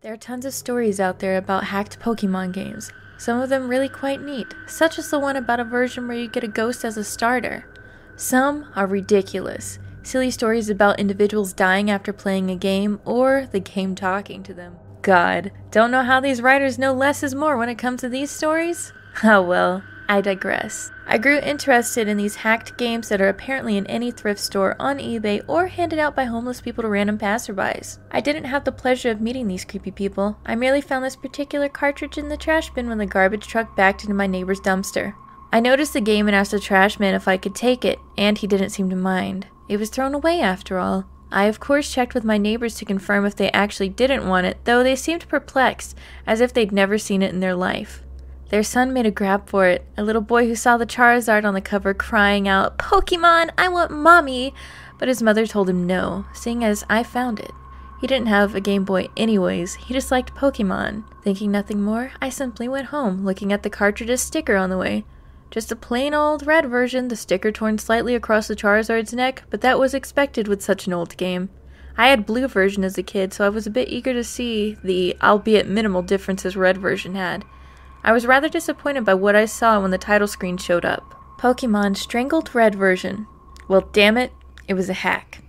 There are tons of stories out there about hacked Pokemon games, some of them really quite neat, such as the one about a version where you get a ghost as a starter. Some are ridiculous, silly stories about individuals dying after playing a game, or the game talking to them. God, don't know how these writers know less is more when it comes to these stories? Oh well, I digress. I grew interested in these hacked games that are apparently in any thrift store, on eBay, or handed out by homeless people to random passerbys. I didn't have the pleasure of meeting these creepy people. I merely found this particular cartridge in the trash bin when the garbage truck backed into my neighbor's dumpster. I noticed the game and asked the trash man if I could take it, and he didn't seem to mind. It was thrown away after all. I of course checked with my neighbors to confirm if they actually didn't want it, though they seemed perplexed, as if they'd never seen it in their life. Their son made a grab for it, a little boy who saw the Charizard on the cover crying out, "Pokemon, I want mommy!" But his mother told him no, seeing as I found it. He didn't have a Game Boy anyways, he just liked Pokemon. Thinking nothing more, I simply went home, looking at the cartridge's sticker on the way. Just a plain old red version, the sticker torn slightly across the Charizard's neck, but that was expected with such an old game. I had blue version as a kid, so I was a bit eager to see the, albeit minimal, differences red version had. I was rather disappointed by what I saw when the title screen showed up. Pokemon Strangled Red version. Well, damn it, it was a hack.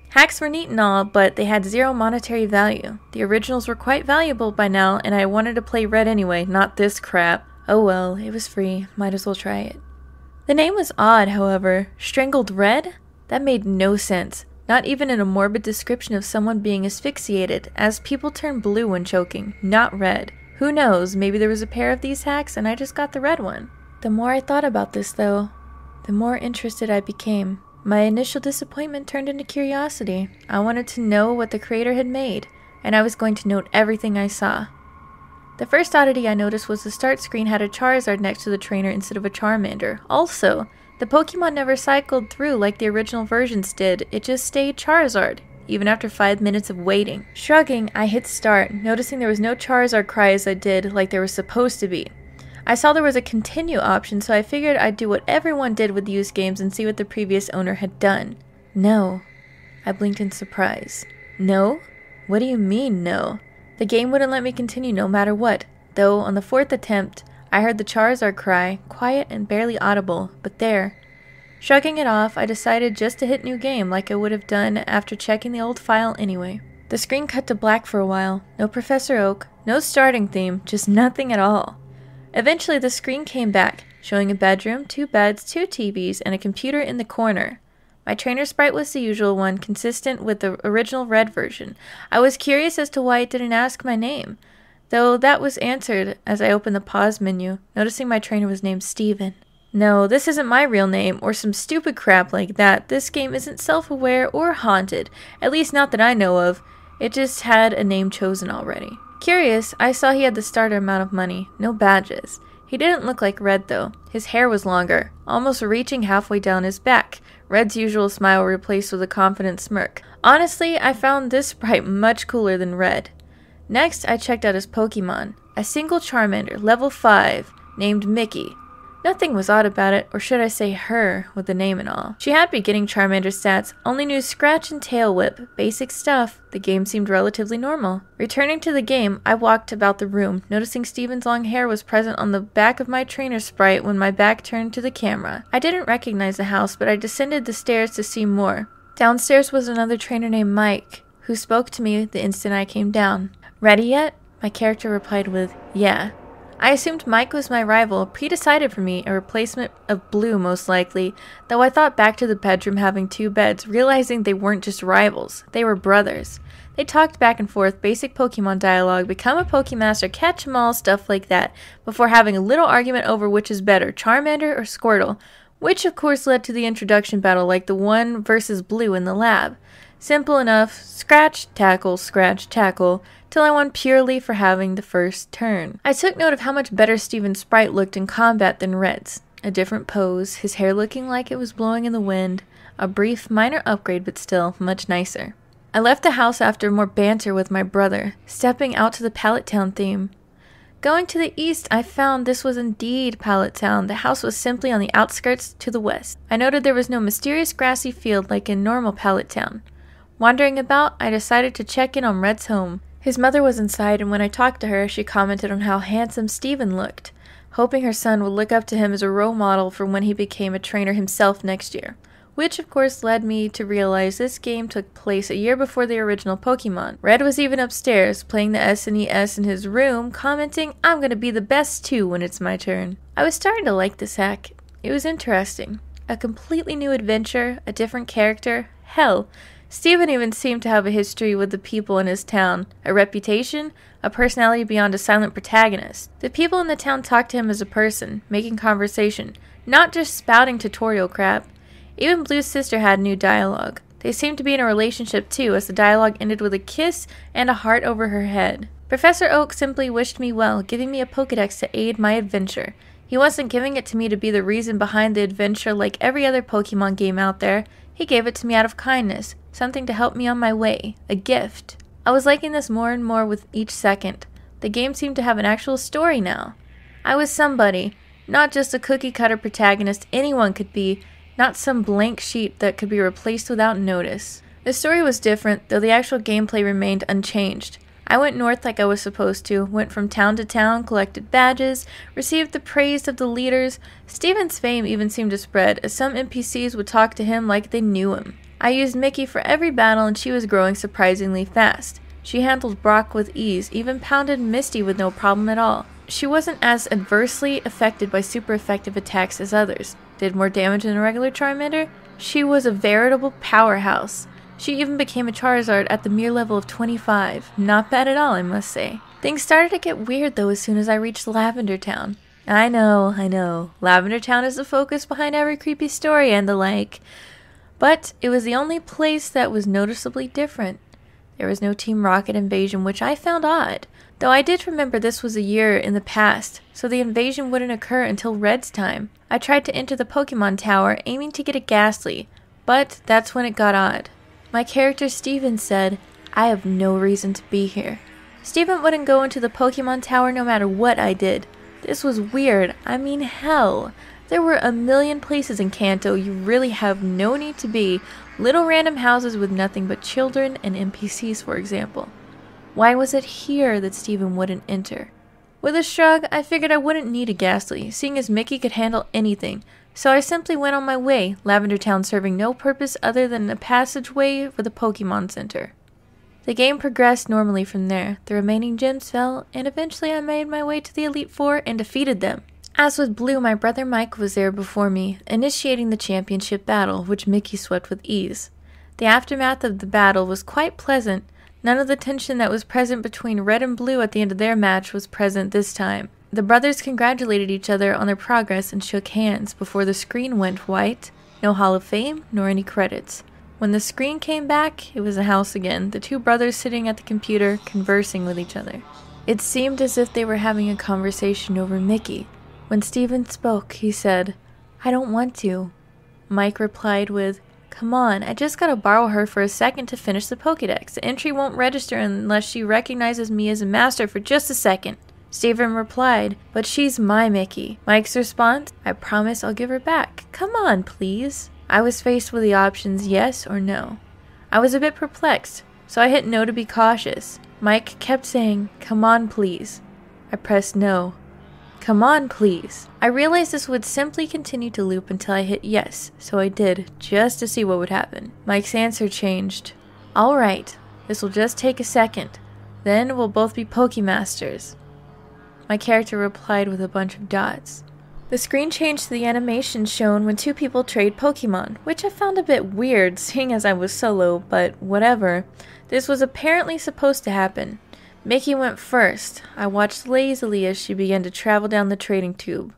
Hacks were neat and all, but they had zero monetary value. The originals were quite valuable by now, and I wanted to play Red anyway, not this crap. Oh well, it was free, might as well try it. The name was odd, however. Strangled Red? That made no sense. Not even in a morbid description of someone being asphyxiated, as people turn blue when choking, not red. Who knows, maybe there was a pair of these hacks and I just got the red one. The more I thought about this though, the more interested I became. My initial disappointment turned into curiosity. I wanted to know what the creator had made, and I was going to note everything I saw. The first oddity I noticed was the start screen had a Charizard next to the trainer instead of a Charmander. Also, the Pokemon never cycled through like the original versions did, it just stayed Charizard, even after 5 minutes of waiting. Shrugging, I hit start, noticing there was no Charizard cry as I did like there was supposed to be. I saw there was a continue option, so I figured I'd do what everyone did with used games and see what the previous owner had done. No. I blinked in surprise. No? What do you mean, no? The game wouldn't let me continue no matter what, though on the 4th attempt, I heard the Charizard cry, quiet and barely audible, but there. Shrugging it off, I decided just to hit new game like I would have done after checking the old file anyway. The screen cut to black for a while. No Professor Oak, no starting theme, just nothing at all. Eventually the screen came back, showing a bedroom, 2 beds, 2 TVs, and a computer in the corner. My trainer sprite was the usual one, consistent with the original red version. I was curious as to why it didn't ask my name, though that was answered as I opened the pause menu, noticing my trainer was named Steven. No, this isn't my real name, or some stupid crap like that. This game isn't self-aware or haunted, at least not that I know of. It just had a name chosen already. Curious, I saw he had the starter amount of money, no badges. He didn't look like Red though. His hair was longer, almost reaching halfway down his back. Red's usual smile replaced with a confident smirk. Honestly, I found this sprite much cooler than Red. Next, I checked out his Pokemon. A single Charmander, level 5, named Mickey. Nothing was odd about it, or should I say her, with the name and all. She had beginning Charmander stats, only knew Scratch and Tail Whip, basic stuff. The game seemed relatively normal. Returning to the game, I walked about the room, noticing Steven's long hair was present on the back of my trainer sprite when my back turned to the camera. I didn't recognize the house, but I descended the stairs to see more. Downstairs was another trainer named Mike, who spoke to me the instant I came down. "Ready yet?" My character replied with, "Yeah." I assumed Mike was my rival, pre-decided for me, a replacement of Blue most likely, though I thought back to the bedroom having 2 beds, realizing they weren't just rivals, they were brothers. They talked back and forth, basic Pokemon dialogue, become a Pokemaster, catch 'em all, stuff like that, before having a little argument over which is better, Charmander or Squirtle, which of course led to the introduction battle like the one versus Blue in the lab. Simple enough, scratch, tackle, till I won purely for having the first turn. I took note of how much better Steven's sprite looked in combat than Red's. A different pose, his hair looking like it was blowing in the wind, a brief minor upgrade but still much nicer. I left the house after more banter with my brother, stepping out to the Pallet Town theme. Going to the east, I found this was indeed Pallet Town. The house was simply on the outskirts to the west. I noted there was no mysterious grassy field like in normal Pallet Town. Wandering about, I decided to check in on Red's home. His mother was inside, and when I talked to her, she commented on how handsome Steven looked, hoping her son would look up to him as a role model for when he became a trainer himself next year. Which of course led me to realize this game took place a year before the original Pokemon. Red was even upstairs, playing the SNES in his room, commenting, "I'm gonna be the best too when it's my turn." I was starting to like this hack. It was interesting. A completely new adventure, a different character. Hell, Steven even seemed to have a history with the people in his town, a reputation, a personality beyond a silent protagonist. The people in the town talked to him as a person, making conversation, not just spouting tutorial crap. Even Blue's sister had new dialogue. They seemed to be in a relationship too, as the dialogue ended with a kiss and a heart over her head. Professor Oak simply wished me well, giving me a Pokedex to aid my adventure. He wasn't giving it to me to be the reason behind the adventure like every other Pokemon game out there. He gave it to me out of kindness, something to help me on my way, a gift. I was liking this more and more with each second. The game seemed to have an actual story now. I was somebody, not just a cookie-cutter protagonist anyone could be, not some blank sheet that could be replaced without notice. The story was different, though the actual gameplay remained unchanged. I went north like I was supposed to, went from town to town, collected badges, received the praise of the leaders. Steven's fame even seemed to spread, as some NPCs would talk to him like they knew him. I used Mickey for every battle, and she was growing surprisingly fast. She handled Brock with ease, even pounded Misty with no problem at all. She wasn't as adversely affected by super effective attacks as others. Did more damage than a regular Charmander? She was a veritable powerhouse. She even became a Charizard at the mere level of 25. Not bad at all, I must say. Things started to get weird though as soon as I reached Lavender Town. I know. Lavender Town is the focus behind every creepy story and the like. But it was the only place that was noticeably different. There was no Team Rocket invasion, which I found odd. Though I did remember this was a year in the past, so the invasion wouldn't occur until Red's time. I tried to enter the Pokemon Tower, aiming to get a Ghastly, but that's when it got odd. My character Steven said, "I have no reason to be here." Steven wouldn't go into the Pokemon Tower no matter what I did. This was weird. I mean, hell. There were a million places in Kanto you really have no need to be. Little random houses with nothing but children and NPCs, for example. Why was it here that Steven wouldn't enter? With a shrug, I figured I wouldn't need a Ghastly, seeing as Mickey could handle anything, so I simply went on my way, Lavender Town serving no purpose other than a passageway for the Pokemon Center. The game progressed normally from there, the remaining gyms fell, and eventually I made my way to the Elite Four and defeated them. As with Blue, my brother Mike was there before me, initiating the championship battle, which Mickey swept with ease. The aftermath of the battle was quite pleasant. None of the tension that was present between Red and Blue at the end of their match was present this time. The brothers congratulated each other on their progress and shook hands before the screen went white. No Hall of Fame, nor any credits. When the screen came back, it was a house again, the two brothers sitting at the computer, conversing with each other. It seemed as if they were having a conversation over Mickey. When Steven spoke, he said, "I don't want to." Mike replied with, "Come on, I just gotta borrow her for a second to finish the Pokedex. The entry won't register unless she recognizes me as a master for just a second." Steven replied, "But she's my Mickey." Mike's response, "I promise I'll give her back. Come on, please." I was faced with the options yes or no. I was a bit perplexed, so I hit no to be cautious. Mike kept saying, "Come on, please." I pressed no. "Come on, please." I realized this would simply continue to loop until I hit yes, so I did, just to see what would happen. Mike's answer changed. "Alright, this will just take a second. Then we'll both be Pokemasters." My character replied with a bunch of dots. The screen changed to the animation shown when two people trade Pokemon, which I found a bit weird seeing as I was solo, but whatever. This was apparently supposed to happen. Mickey went first. I watched lazily as she began to travel down the trading tube.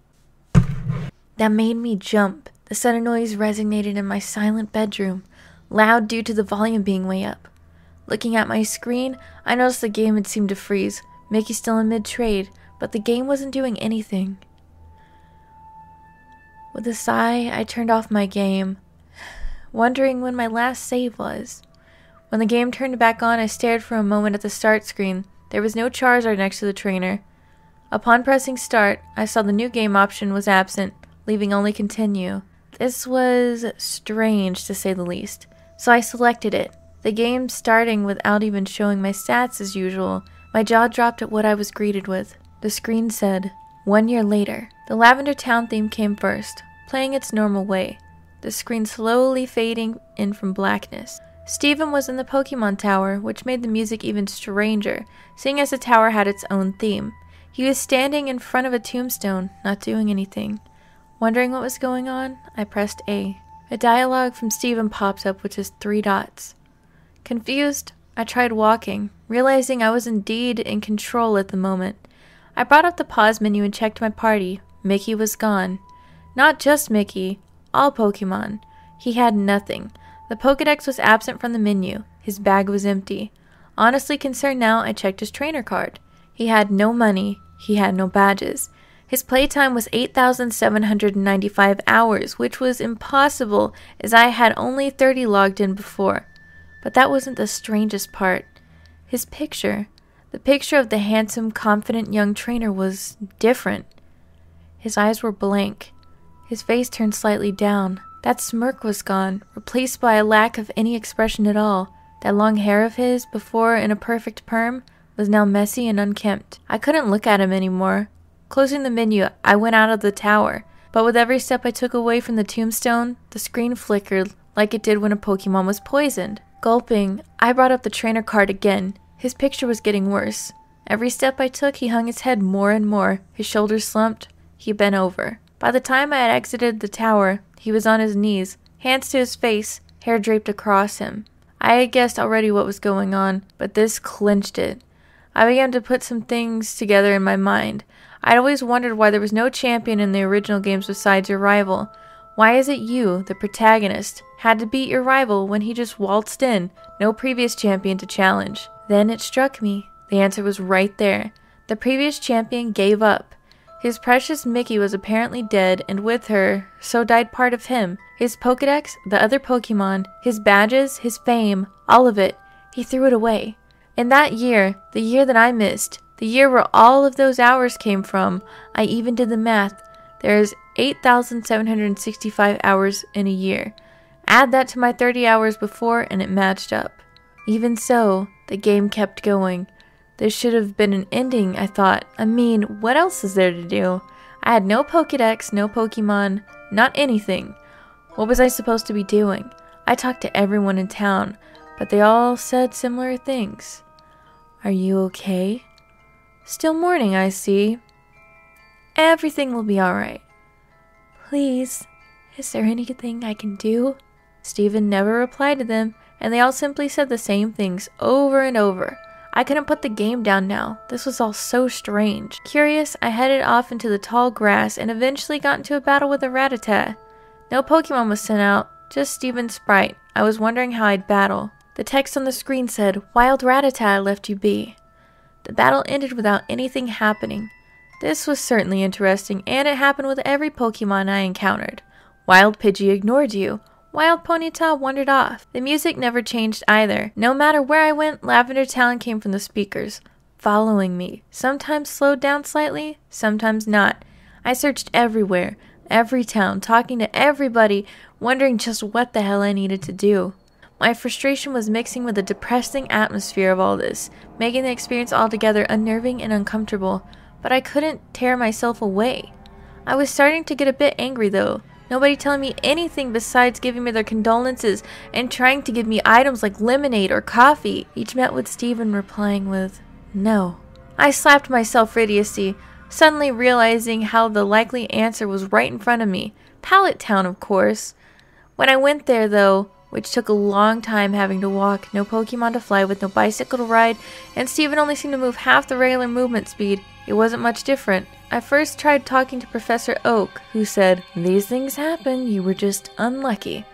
That made me jump. The sudden noise resonated in my silent bedroom, loud due to the volume being way up. Looking at my screen, I noticed the game had seemed to freeze. Mickey still in mid-trade, but the game wasn't doing anything. With a sigh, I turned off my game, wondering when my last save was. When the game turned back on, I stared for a moment at the start screen. There was no Charizard next to the trainer. Upon pressing start, I saw the new game option was absent, leaving only continue. This was strange, to say the least, so I selected it. The game starting without even showing my stats as usual. My jaw dropped at what I was greeted with. The screen said, 1 year later. The Lavender Town theme came first, playing its normal way, the screen slowly fading in from blackness. Steven was in the Pokemon Tower, which made the music even stranger, seeing as the tower had its own theme. He was standing in front of a tombstone, not doing anything. Wondering what was going on, I pressed A. A dialogue from Steven pops up with just 3 dots. Confused, I tried walking, realizing I was indeed in control at the moment. I brought up the pause menu and checked my party. Mickey was gone. Not just Mickey, all Pokemon. He had nothing. The Pokedex was absent from the menu. His bag was empty. Honestly concerned now, I checked his trainer card. He had no money. He had no badges. His playtime was 8,795 hours, which was impossible as I had only 30 logged in before. But that wasn't the strangest part. His picture, the picture of the handsome, confident young trainer, was different. His eyes were blank. His face turned slightly down. That smirk was gone, replaced by a lack of any expression at all. That long hair of his, before in a perfect perm, was now messy and unkempt. I couldn't look at him anymore. Closing the menu, I went out of the tower. But with every step I took away from the tombstone, the screen flickered like it did when a Pokemon was poisoned. Gulping, I brought up the trainer card again. His picture was getting worse. Every step I took, he hung his head more and more. His shoulders slumped. He bent over. By the time I had exited the tower, he was on his knees, hands to his face, hair draped across him. I had guessed already what was going on, but this clinched it. I began to put some things together in my mind. I'd always wondered why there was no champion in the original games besides your rival. Why is it you, the protagonist, had to beat your rival when he just waltzed in, no previous champion to challenge? Then it struck me. The answer was right there. The previous champion gave up. His precious Mickey was apparently dead, and with her, so died part of him. His Pokedex, the other Pokemon, his badges, his fame, all of it. He threw it away. In that year, the year that I missed, the year where all of those hours came from, I even did the math. There's 8,765 hours in a year. Add that to my 30 hours before and it matched up. Even so, the game kept going. This should have been an ending, I thought. I mean, what else is there to do? I had no Pokedex, no Pokemon, not anything. What was I supposed to be doing? I talked to everyone in town, but they all said similar things. Are you okay? Still mourning, I see. Everything will be alright. Please, is there anything I can do? Steven never replied to them, and they all simply said the same things over and over. I couldn't put the game down now. This was all so strange. Curious, I headed off into the tall grass and eventually got into a battle with a Rattata. No Pokemon was sent out, just Steven's sprite. I was wondering how I'd battle. The text on the screen said, "Wild Rattata, I left you be." The battle ended without anything happening. This was certainly interesting, and it happened with every Pokemon I encountered. Wild Pidgey ignored you. Wild Ponyta wandered off. The music never changed either. No matter where I went, Lavender Town came from the speakers, following me. Sometimes slowed down slightly, sometimes not. I searched everywhere, every town, talking to everybody, wondering just what the hell I needed to do. My frustration was mixing with the depressing atmosphere of all this, making the experience altogether unnerving and uncomfortable, but I couldn't tear myself away. I was starting to get a bit angry though. Nobody telling me anything besides giving me their condolences and trying to give me items like lemonade or coffee. Each met with Steven replying with, no. I slapped myself for idiocy, suddenly realizing how the likely answer was right in front of me. Pallet Town, of course. When I went there though, which took a long time having to walk, no Pokemon to fly with, no bicycle to ride, and Steven only seemed to move half the regular movement speed, it wasn't much different. I first tried talking to Professor Oak, who said, "These things happen, you were just unlucky."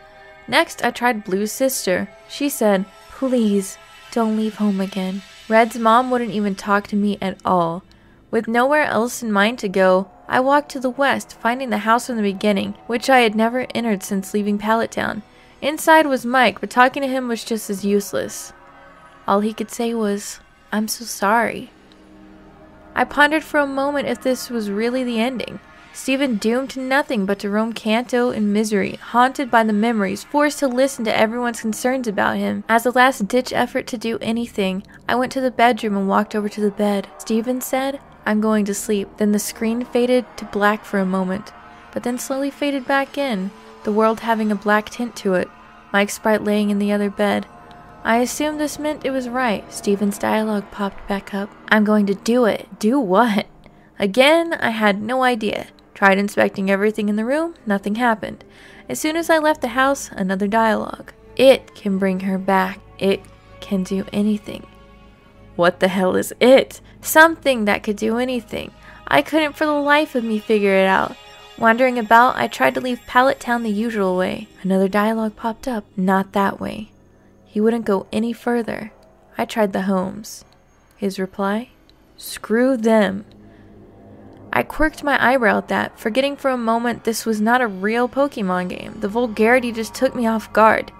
Next, I tried Blue's sister. She said, "Please, don't leave home again." Red's mom wouldn't even talk to me at all. With nowhere else in mind to go, I walked to the west, finding the house from the beginning, which I had never entered since leaving Pallet Town. Inside was Mike, but talking to him was just as useless. All he could say was, "I'm so sorry." I pondered for a moment if this was really the ending. Stephen doomed to nothing but to roam Kanto in misery, haunted by the memories, forced to listen to everyone's concerns about him. As a last-ditch effort to do anything, I went to the bedroom and walked over to the bed. Stephen said, "I'm going to sleep." Then the screen faded to black for a moment, but then slowly faded back in, the world having a black tint to it, Mike's sprite laying in the other bed. I assumed this meant it was right. Stephen's dialogue popped back up. "I'm going to do it." Do what? Again, I had no idea. Tried inspecting everything in the room, nothing happened. As soon as I left the house, another dialogue. "It can bring her back. It can do anything." What the hell is it? Something that could do anything. I couldn't for the life of me figure it out. Wandering about, I tried to leave Pallet Town the usual way. Another dialogue popped up. Not that way. He wouldn't go any further. I tried the homes. His reply? "Screw them." I quirked my eyebrow at that, forgetting for a moment this was not a real Pokemon game. The vulgarity just took me off guard.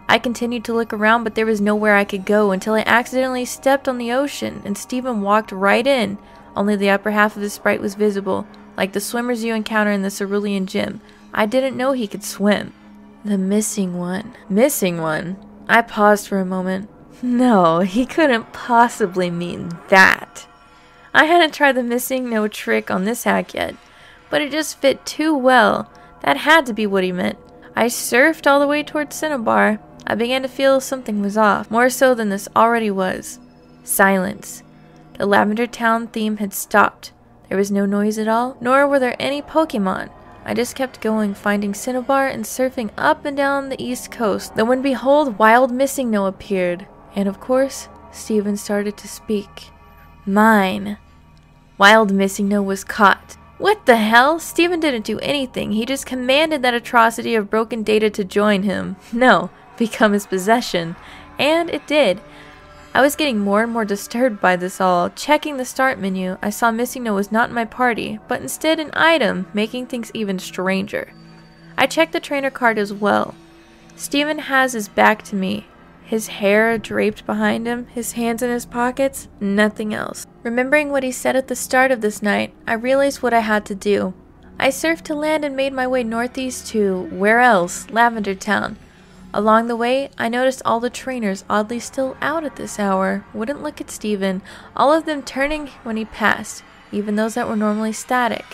I continued to look around, but there was nowhere I could go until I accidentally stepped on the ocean and Stephen walked right in. Only the upper half of the sprite was visible, like the swimmers you encounter in the Cerulean Gym. I didn't know he could swim. The missing one. Missing one? I paused for a moment. No, he couldn't possibly mean that. I hadn't tried the MissingNo trick on this hack yet, but it just fit too well. That had to be what he meant. I surfed all the way towards Cinnabar. I began to feel something was off, more so than this already was. Silence. The Lavender Town theme had stopped. There was no noise at all, nor were there any Pokemon. I just kept going, finding Cinnabar and surfing up and down the east coast. Then when behold, wild MissingNo appeared. And of course, Stephen started to speak. Mine. Wild MissingNo was caught. What the hell? Stephen didn't do anything. He just commanded that atrocity of broken data to join him. No, become his possession. And it did. I was getting more and more disturbed by this all. Checking the start menu, I saw MissingNo was not in my party, but instead an item, making things even stranger. I checked the trainer card as well. Stephen has his back to me. His hair draped behind him, his hands in his pockets, nothing else. Remembering what he said at the start of this night, I realized what I had to do. I surfed to land and made my way northeast to, where else? Lavender Town. Along the way, I noticed all the trainers oddly still out at this hour, wouldn't look at Stephen, all of them turning when he passed, even those that were normally static.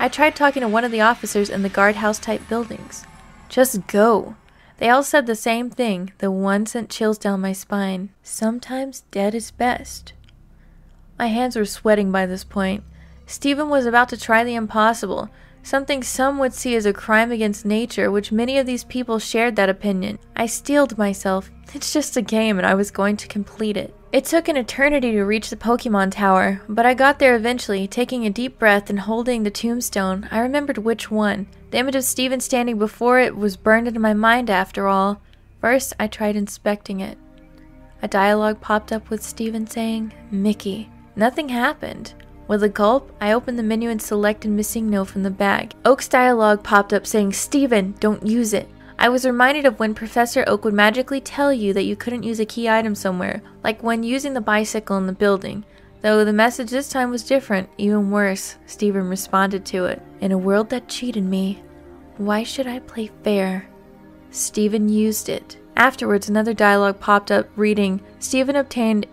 I tried talking to one of the officers in the guardhouse type buildings. Just go. They all said the same thing, the one sent chills down my spine. Sometimes dead is best. My hands were sweating by this point. Stephen was about to try the impossible, something some would see as a crime against nature, which many of these people shared that opinion. I steeled myself. It's just a game and I was going to complete it. It took an eternity to reach the Pokemon Tower, but I got there eventually, taking a deep breath and holding the tombstone. I remembered which one. The image of Stephen standing before it was burned into my mind after all. First, I tried inspecting it. A dialogue popped up with Stephen saying, "Mickey." Nothing happened. With a gulp, I opened the menu and selected MissingNo from the bag. Oak's dialogue popped up saying, "Stephen, don't use it." I was reminded of when Professor Oak would magically tell you that you couldn't use a key item somewhere, like when using the bicycle in the building. Though the message this time was different, even worse, Stephen responded to it. "In a world that cheated me, why should I play fair?" Stephen used it. Afterwards, another dialogue popped up reading, "Stephen obtained $!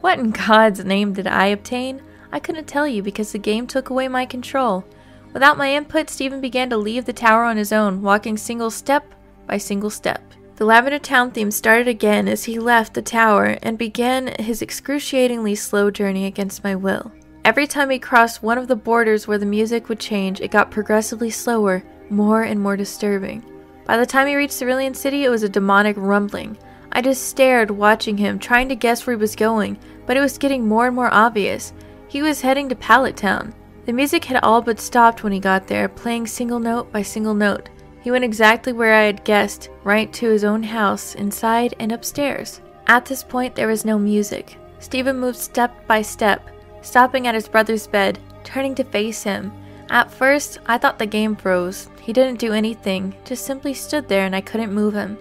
What in God's name did I obtain? I couldn't tell you because the game took away my control. Without my input, Stephen began to leave the tower on his own, walking single step by single step. The Lavender Town theme started again as he left the tower and began his excruciatingly slow journey against my will. Every time he crossed one of the borders where the music would change, it got progressively slower, more and more disturbing. By the time he reached Cerulean City, it was a demonic rumbling. I just stared, watching him, trying to guess where he was going, but it was getting more and more obvious. He was heading to Pallet Town. The music had all but stopped when he got there, playing single note by single note. He went exactly where I had guessed, right to his own house, inside and upstairs. At this point, there was no music. Stephen moved step by step, stopping at his brother's bed, turning to face him. At first, I thought the game froze. He didn't do anything, just simply stood there and I couldn't move him.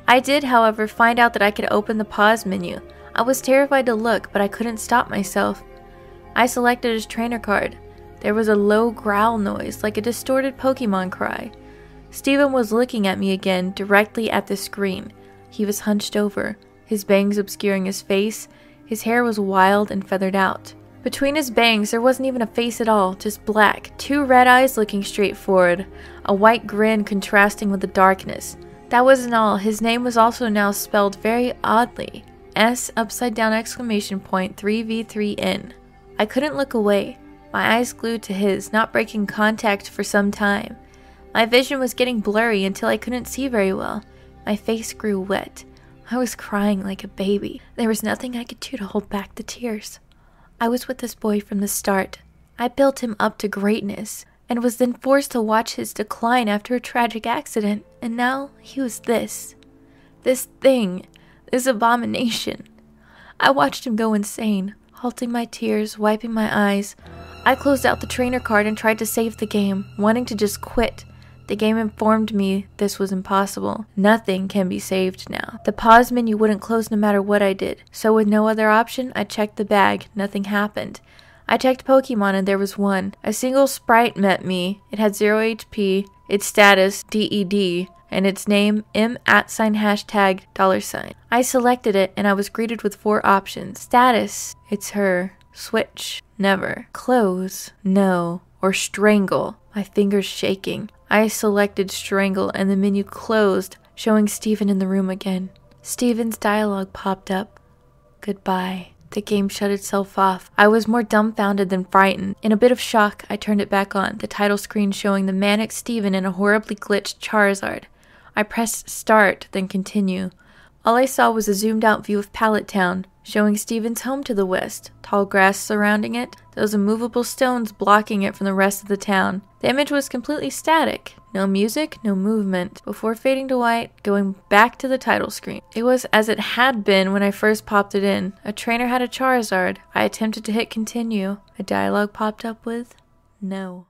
I did, however, find out that I could open the pause menu. I was terrified to look, but I couldn't stop myself. I selected his trainer card. There was a low growl noise, like a distorted Pokemon cry. Steven was looking at me again, directly at the screen. He was hunched over, his bangs obscuring his face. His hair was wild and feathered out. Between his bangs, there wasn't even a face at all, just black, 2 red eyes looking straight forward, a white grin contrasting with the darkness. That wasn't all, his name was also now spelled very oddly. S !3v3n. I couldn't look away, my eyes glued to his, not breaking contact for some time. My vision was getting blurry until I couldn't see very well. My face grew wet. I was crying like a baby. There was nothing I could do to hold back the tears. I was with this boy from the start. I built him up to greatness, and was then forced to watch his decline after a tragic accident, and now he was this. This thing. This abomination. I watched him go insane, halting my tears, wiping my eyes. I closed out the trainer card and tried to save the game, wanting to just quit. The game informed me this was impossible. Nothing can be saved now. The pause menu wouldn't close no matter what I did, so with no other option, I checked the bag. Nothing happened. I checked Pokemon and there was one. A single sprite met me. It had 0 HP, its status DED, and its name $. I selected it and I was greeted with 4 options. Status, it's her. Switch, never. Close, no. Or strangle. My fingers shaking. I selected Strangle and the menu closed, showing Steven in the room again. Steven's dialogue popped up. Goodbye. The game shut itself off. I was more dumbfounded than frightened. In a bit of shock, I turned it back on, the title screen showing the manic Steven and a horribly glitched Charizard. I pressed start, then continue. All I saw was a zoomed out view of Pallet Town, showing Steven's home to the west, tall grass surrounding it, those immovable stones blocking it from the rest of the town. The image was completely static, no music, no movement, before fading to white, going back to the title screen. It was as it had been when I first popped it in. A trainer had a Charizard. I attempted to hit continue. A dialogue popped up with, no.